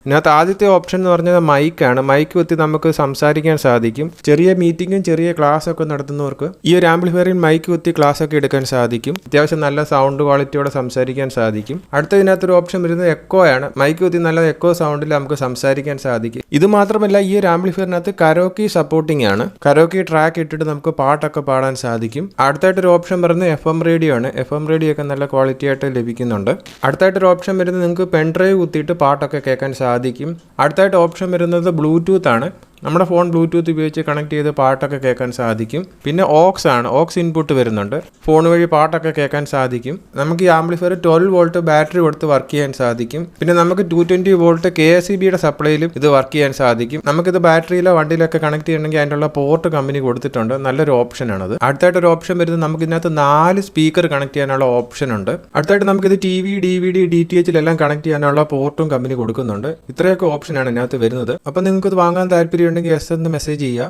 ഇതിനകത്ത് ആദ്യത്തെ ഓപ്ഷൻ എന്ന് പറഞ്ഞാൽ മൈക്കാണ്. മൈക്ക് കുത്തി നമുക്ക് സംസാരിക്കാൻ സാധിക്കും. ചെറിയ മീറ്റിങ്ങും ചെറിയ ക്ലാസ് ഒക്കെ നടത്തുന്നവർക്ക് ഈ ഒരു ആംപ്ലിഫയറിൽ മൈക്ക് കുത്തി ക്ലാസ് ഒക്കെ എടുക്കാൻ സാധിക്കും. അത്യാവശ്യം നല്ല സൗണ്ട് ക്വാളിറ്റിയോടെ സംസാരിക്കാൻ സാധിക്കും. അടുത്തതിനകത്തൊരു ഓപ്ഷൻ വരുന്നത് എക്കോ ആണ്. മൈക്ക് കുത്തി നല്ല എക്കോ സൗണ്ടിൽ നമുക്ക് സംസാരിക്കാൻ സാധിക്കും. ഇത് മാത്രമല്ല ഈ ഒരു ആംപ്ലിഫയറിനകത്ത് കരോക്കി സപ്പോർട്ടിംഗ് ആണ്. കരോക്കി ട്രാക്ക് ഇട്ടിട്ട് നമുക്ക് പാട്ടൊക്കെ പാടാൻ സാധിക്കും. അടുത്തായിട്ടൊരു ഓപ്ഷൻ പറയുന്നത് FM റേഡിയോ ആണ്. FM റേഡിയോ ഒക്കെ നല്ല ക്വാളിറ്റി ആയിട്ട് ലഭിക്കുന്നുണ്ട്. അടുത്തായിട്ടൊരു ഓപ്ഷൻ വരുന്നത് നിങ്ങൾക്ക് പെൻഡ്രൈവ് കുത്തിയിട്ട് പാട്ടൊക്കെ കേൾക്കാൻ സാധിക്കും. അടുത്തായിട്ട് ഓപ്ഷൻ വരുന്നത് ബ്ലൂടൂത്ത് ആണ്. നമ്മുടെ ഫോൺ ബ്ലൂടൂത്ത് ഉപയോഗിച്ച് കണക്ട് ചെയ്ത് പാട്ടൊക്കെ കേൾക്കാൻ സാധിക്കും. പിന്നെ ഓക്സ് ആണ്. ഓക്സ് ഇൻപുട്ട് വരുന്നുണ്ട്. ഫോൺ വഴി പാട്ടൊക്കെ കേൾക്കാൻ സാധിക്കും. നമുക്ക് ഈ ആംപ്ലിഫയർ 12 വോൾട്ട് ബാറ്ററി കൊടുത്ത് വർക്ക് ചെയ്യാൻ സാധിക്കും. പിന്നെ നമുക്ക് 220 വോൾട്ട് KSEBയുടെ സപ്ലൈയിലും ഇത് വർക്ക് ചെയ്യാൻ സാധിക്കും. നമുക്കിത് ബാറ്ററിയിലോ വണ്ടിയിലൊക്കെ കണക്ട് ചെയ്യണമെങ്കിൽ അതിനുള്ള പോർട്ട് കമ്പനി കൊടുത്തിട്ടുണ്ട്. നല്ലൊരു ഓപ്ഷൻ ആണത്. അടുത്തായിട്ടൊരു ഓപ്ഷൻ വരുന്നത് നമുക്ക് ഇതിനകത്ത് 4 സ്പീക്കർ കണക്ട് ചെയ്യാനുള്ള ഓപ്ഷൻ ഉണ്ട്. അടുത്തായിട്ട് നമുക്കിത് TV, DVD, DTHലെല്ലാം കണക്ട് ചെയ്യാനുള്ള പോർട്ടും കമ്പനി കൊടുക്കുന്നുണ്ട്. ഇത്രയൊക്കെ ഓപ്ഷനാണ് ഇതിനകത്ത് വരുന്നത്. അപ്പം നിങ്ങൾക്ക് ഇത് വാങ്ങാൻ താല്പര്യം ഉണ്ടെങ്കിൽ എസ് എന്ന് മെസ്സേജ് ചെയ്യുക.